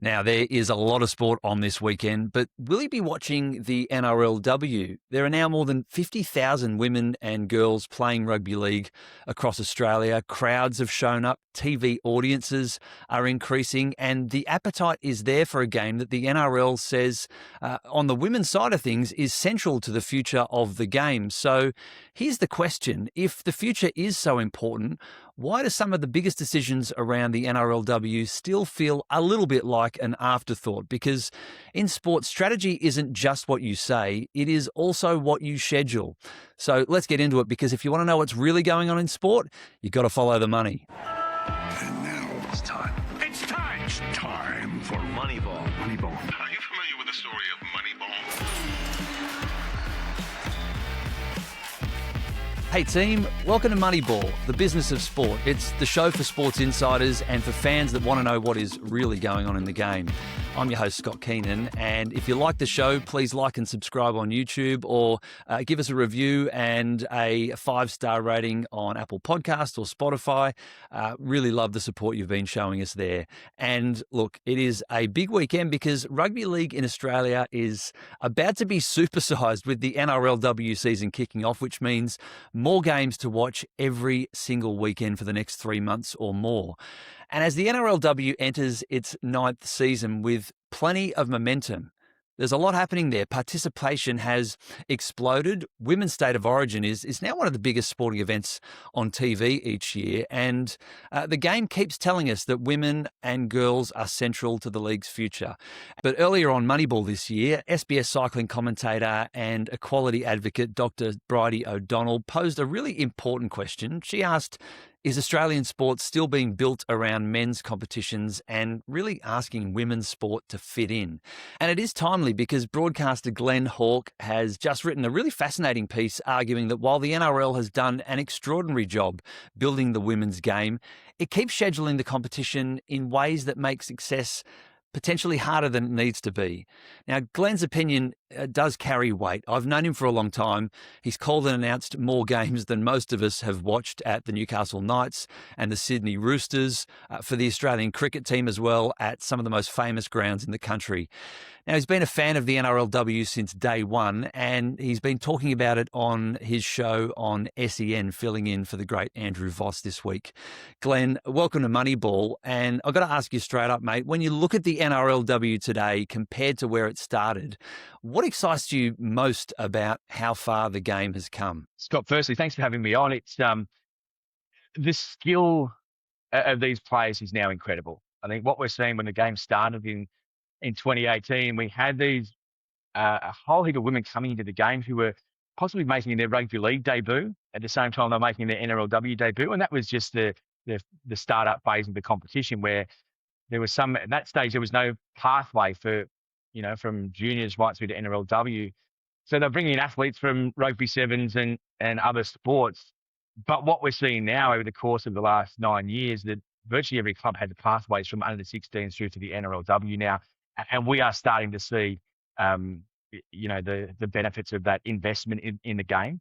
Now, there is a lot of sport on this weekend, but will you be watching the NRLW? There are now more than 50,000 women and girls playing rugby league across Australia. Crowds have shown up, TV audiences are increasing, and the appetite is there for a game that the NRL says, on the women's side of things, is central to the future of the game. So here's the question. If the future is so important, why do some of the biggest decisions around the NRLW still feel a little bit like an afterthought? Because in sport, strategy isn't just what you say, it is also what you schedule. So let's get into it, because if you want to know what's really going on in sport, you've got to follow the money. And now it's time. It's time. It's time for Moneyball. Moneyball. Are you familiar with the story of Moneyball? Hey team, welcome to Moneyball, the business of sport. It's the show for sports insiders and for fans that want to know what is really going on in the game. I'm your host, Scott Keenan, and if you like the show, please like and subscribe on YouTube, or give us a review and a 5-star rating on Apple Podcasts or Spotify. Really love the support you've been showing us there. And look, it is a big weekend because rugby league in Australia is about to be supersized with the NRLW season kicking off, which means more games to watch every single weekend for the next 3 months or more. And as the NRLW enters its 9th season with plenty of momentum, there's a lot happening there. Participation has exploded. Women's State of Origin is now one of the biggest sporting events on TV each year. And the game keeps telling us that women and girls are central to the league's future. But earlier on Moneyball this year, SBS cycling commentator and equality advocate Dr. Bridie O'Donnell posed a really important question. She asked, is Australian sport still being built around men's competitions, and really asking women's sport to fit in? And it is timely because broadcaster Glenn Hawke has just written a really fascinating piece arguing that while the NRL has done an extraordinary job building the women's game, it keeps scheduling the competition in ways that make success potentially harder than it needs to be. Now, Glenn's opinion does carry weight. I've known him for a long time. He's called and announced more games than most of us have watched at the Newcastle Knights and the Sydney Roosters, for the Australian cricket team as well, at some of the most famous grounds in the country. Now, he's been a fan of the NRLW since day one, and he's been talking about it on his show on SEN, filling in for the great Andrew Voss this week. Glenn, welcome to Moneyball. And I've got to ask you straight up, mate, when you look at the NRLW today compared to where it started, what excites you most about how far the game has come? Scott, firstly, thanks for having me on. It's the skill of these players is now incredible. I think what we're seeing when the game started in 2018, we had these a whole heap of women coming into the game who were possibly making their rugby league debut at the same time they're making their NRLW debut, and that was just the startup phase of the competition, where there was some at that stage there was no pathway for from juniors right through to NRLW. So they're bringing in athletes from rugby sevens and other sports. But what we're seeing now over the course of the last 9 years, that virtually every club had the pathways from under 16s through to the NRLW now. And we are starting to see, the benefits of that investment in the game.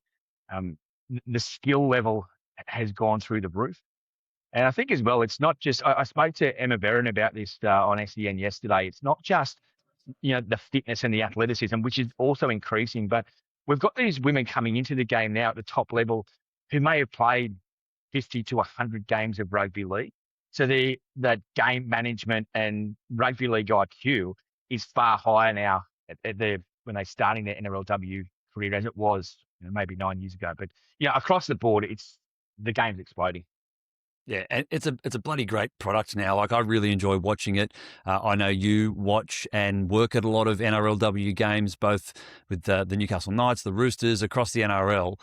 The skill level has gone through the roof. And I think as well, it's not just, I spoke to Emma Verron about this on SEN yesterday. It's not just, the fitness and the athleticism, which is also increasing, but we've got these women coming into the game now at the top level who may have played 50 to 100 games of rugby league. So that game management and rugby league IQ is far higher now when they're starting their NRLW career as it was maybe 9 years ago. But across the board, the game's exploding. Yeah, and it's a bloody great product now. Like, I really enjoy watching it. I know you watch and work at a lot of NRLW games, both with the Newcastle Knights, the Roosters, across the NRL.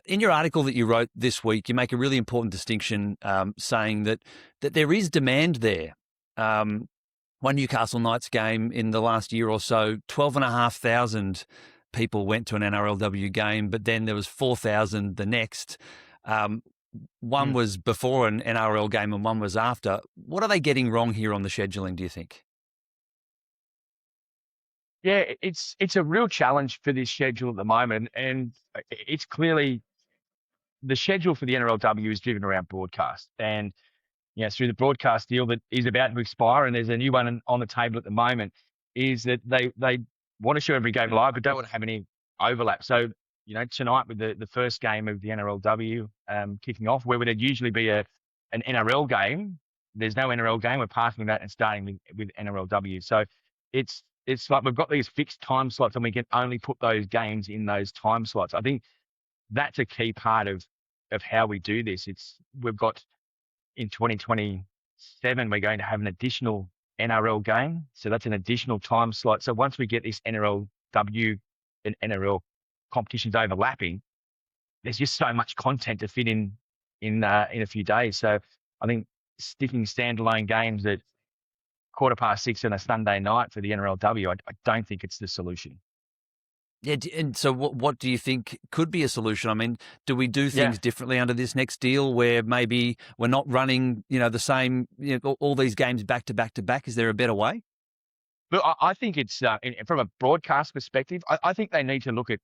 In your article that you wrote this week, you make a really important distinction, saying that there is demand there. One Newcastle Knights game in the last year or so, 12,500 people went to an NRLW game, but then there was 4,000 the next. One was before an NRL game and one was after. What are they getting wrong here on the scheduling, do you think? Yeah, it's a real challenge for this schedule at the moment. And it's clearly the schedule for the NRLW is driven around broadcast. And, through the broadcast deal that is about to expire, and there's a new one on the table at the moment, is that they want to show every game live, but don't want to have any overlap. So, tonight with the first game of the NRLW kicking off, where would it usually be an NRL game, there's no NRL game. We're parking that and starting with NRLW. So it's like we've got these fixed time slots, and we can only put those games in those time slots. I think that's a key part of how we do this. We've got in 2027, we're going to have an additional NRL game. So that's an additional time slot. So once we get this NRLW and NRL competitions overlapping, there's just so much content to fit in a few days. So I think sticking standalone games at 6:15 on a Sunday night for the NRLW, I don't think it's the solution. Yeah, and so what do you think could be a solution? I mean, do we do things differently under this next deal where maybe we're not running, the same, all these games back to back to back? Is there a better way? But I think it's from a broadcast perspective, I think they need to look at,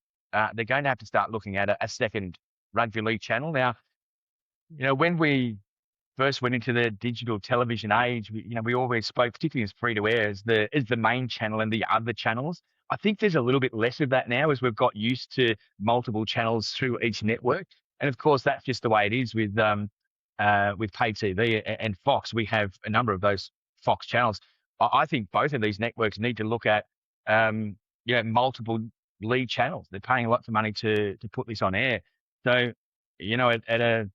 they're going to have to start looking at a second rugby league channel. Now, when we first went into the digital television age, we always spoke, particularly as free-to-air, as the main channel and the other channels. I think there's a little bit less of that now as we've got used to multiple channels through each network. And of course, that's just the way it is with pay TV and Fox. We have a number of those Fox channels. I think both of these networks need to look at multiple league channels. They're paying lots of money to put this on air. So, at a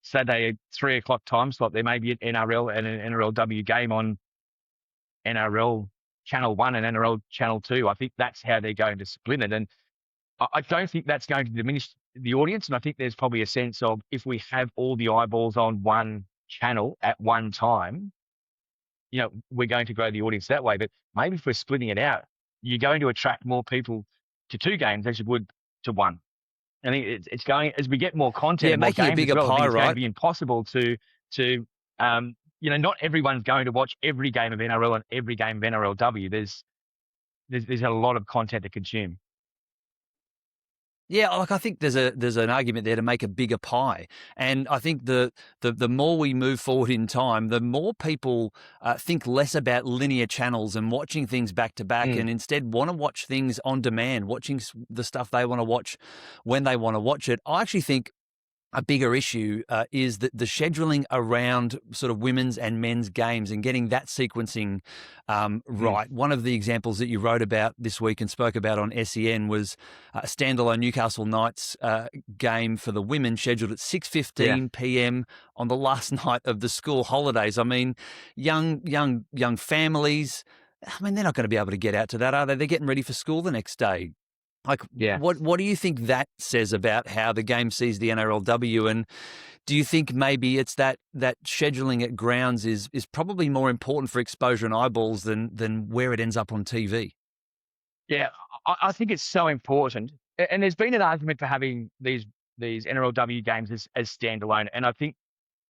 Saturday 3 o'clock time slot, there may be an NRL and an NRLW game on NRL Channel 1 and NRL Channel 2. I think that's how they're going to split it. And I don't think that's going to diminish the audience. And I think there's probably a sense of, if we have all the eyeballs on one channel at one time, we're going to grow the audience that way. But maybe if we're splitting it out, you're going to attract more people to two games as you would to one. I think it's going, as we get more content, and more making games a bigger as well, pie, it's right? going to be impossible to not everyone's going to watch every game of NRL and every game of NRLW. There's a lot of content to consume. Yeah, I think there's an argument there to make a bigger pie, and I think the more we move forward in time, the more people think less about linear channels and watching things back to back, and instead want to watch things on demand, watching the stuff they want to watch when they want to watch it. I actually think a bigger issue is that the scheduling around sort of women's and men's games and getting that sequencing right. One of the examples that you wrote about this week and spoke about on SEN was a standalone Newcastle Knights game for the women scheduled at 6:15 p.m. on the last night of the school holidays. I mean, young families, they're not going to be able to get out to that, are they? They're getting ready for school the next day. What do you think that says about how the game sees the NRLW? And do you think maybe it's that scheduling at grounds is probably more important for exposure and eyeballs than where it ends up on TV? Yeah, I think it's so important. And there's been an argument for having these NRLW games as standalone. And I think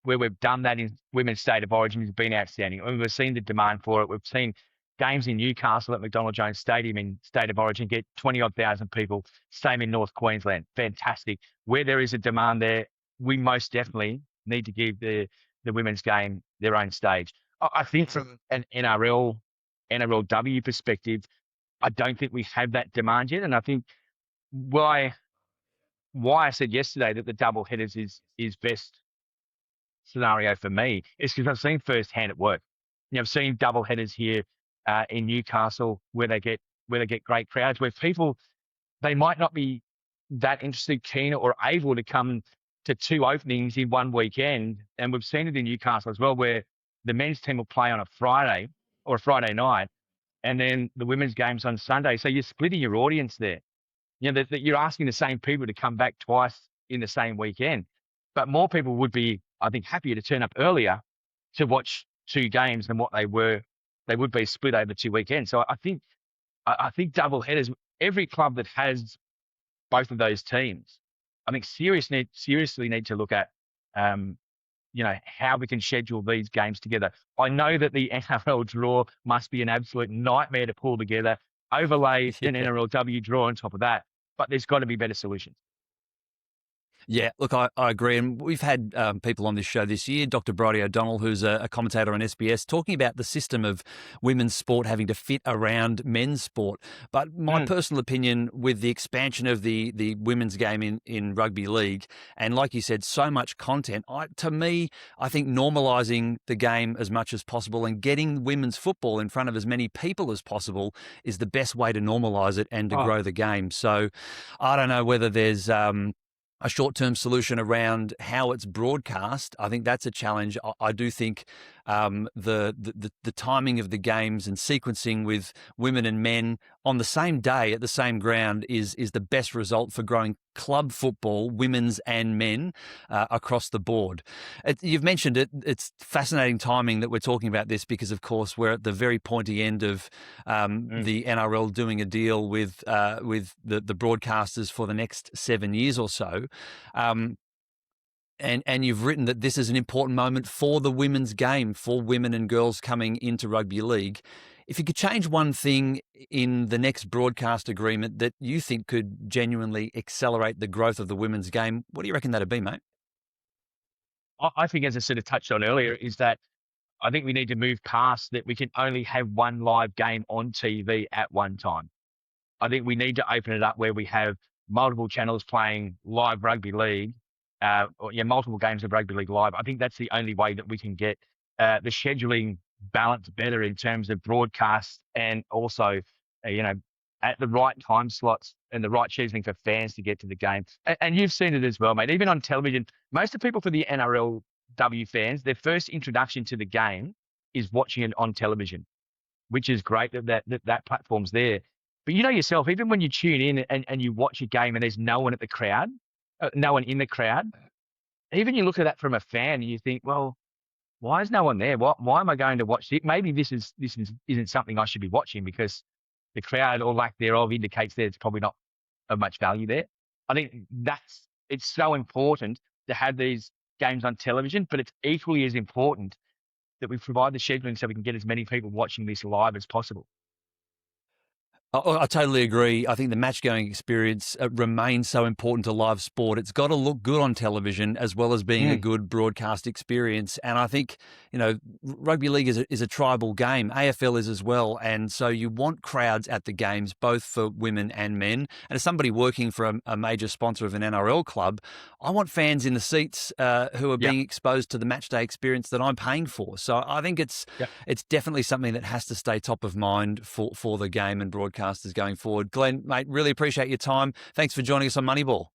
where we've done that in Women's State of Origin has been outstanding. I mean, we've seen the demand for it. We've seen games in Newcastle at McDonald Jones Stadium in State of Origin get 20-odd thousand people. Same in North Queensland. Fantastic. Where there is a demand there, we most definitely need to give the women's game their own stage. I think from an NRLW perspective, I don't think we have that demand yet. And I think why I said yesterday that the double headers is best scenario for me is because I've seen firsthand at work. I've seen double headers here in Newcastle where they get great crowds, where people, they might not be that interested, keen, or able to come to two openings in one weekend. And we've seen it in Newcastle as well, where the men's team will play on a Friday or a Friday night, and then the women's game's on Sunday. So you're splitting your audience there. That you're asking the same people to come back twice in the same weekend. But more people would be, I think, happier to turn up earlier to watch two games than what they would be split over 2 weekends. So I think double headers, every club that has both of those teams, I think seriously need to look at, how we can schedule these games together. I know that the NRL draw must be an absolute nightmare to pull together, overlay an NRLW draw on top of that, but there's got to be better solutions. Yeah, look, I agree. And we've had people on this show this year, Dr. Bridie O'Donnell, who's a commentator on SBS, talking about the system of women's sport having to fit around men's sport. But my personal opinion with the expansion of the women's game in rugby league, and like you said, so much content, to me, I think normalising the game as much as possible and getting women's football in front of as many people as possible is the best way to normalise it and to grow the game. So I don't know whether there's a short-term solution around how it's broadcast. I think that's a challenge. I do think the timing of the games and sequencing with women and men on the same day at the same ground is the best result for growing club football, women's and men, across the board. You've mentioned it. It's fascinating timing that we're talking about this because, of course, we're at the very pointy end of the NRL doing a deal with the broadcasters for the next 7 years or so. And you've written that this is an important moment for the women's game, for women and girls coming into rugby league. If you could change one thing in the next broadcast agreement that you think could genuinely accelerate the growth of the women's game, what do you reckon that'd be, mate? I think, as I sort of touched on earlier, is that I think we need to move past that we can only have one live game on TV at one time. I think we need to open it up where we have multiple channels playing live rugby league, multiple games of rugby league live. I think that's the only way that we can get the scheduling balance better in terms of broadcasts and also, at the right time slots and the right scheduling for fans to get to the game. And you've seen it as well, mate. Even on television, most of the people for the NRLW fans, their first introduction to the game is watching it on television, which is great that platform's there. But you know yourself, even when you tune in and you watch a game and there's no one in the crowd, even you look at that from a fan and you think, well, why is no one there? Why am I going to watch it? Maybe this isn't something I should be watching because the crowd or lack thereof indicates there's probably not of much value there. I think it's so important to have these games on television, but it's equally as important that we provide the scheduling so we can get as many people watching this live as possible. I totally agree. I think the match-going experience remains so important to live sport. It's got to look good on television as well as being a good broadcast experience. And I think, rugby league is a tribal game. AFL is as well. And so you want crowds at the games, both for women and men. And as somebody working for a major sponsor of an NRL club, I want fans in the seats who are being exposed to the match-day experience that I'm paying for. So I think it's definitely something that has to stay top of mind for the game and broadcasters going forward. Glenn, mate, really appreciate your time. Thanks for joining us on Moneyball.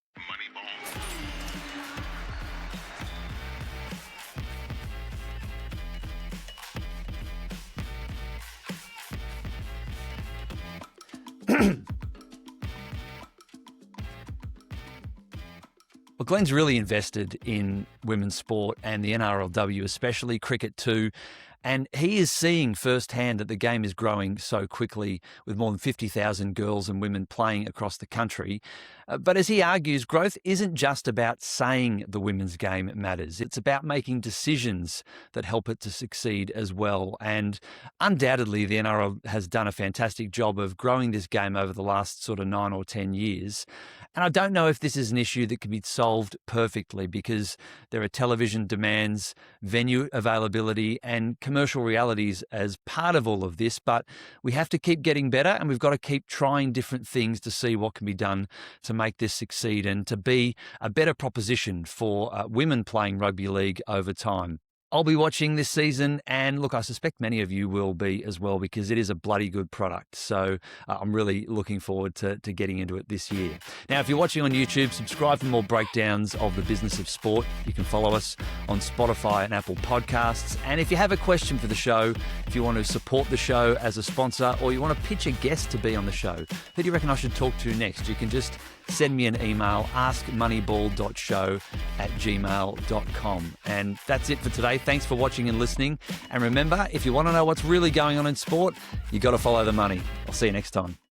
Well, Glenn's really invested in women's sport and the NRLW, especially cricket too. And he is seeing firsthand that the game is growing so quickly with more than 50,000 girls and women playing across the country. But as he argues, growth isn't just about saying the women's game matters. It's about making decisions that help it to succeed as well. And undoubtedly, the NRL has done a fantastic job of growing this game over the last sort of 9 or 10 years. And I don't know if this is an issue that can be solved perfectly because there are television demands, venue availability, and commercial realities as part of all of this. But we have to keep getting better and we've got to keep trying different things to see what can be done to make this succeed and to be a better proposition for women playing rugby league over time. I'll be watching this season and look, I suspect many of you will be as well because it is a bloody good product. So I'm really looking forward to getting into it this year. Now, if you're watching on YouTube, subscribe for more breakdowns of the business of sport. You can follow us on Spotify and Apple Podcasts. And if you have a question for the show, if you want to support the show as a sponsor or you want to pitch a guest to be on the show, who do you reckon I should talk to next? You can just send me an email, askmoneyball.show@gmail.com. And that's it for today. Thanks for watching and listening. And remember, if you want to know what's really going on in sport, you got to follow the money. I'll see you next time.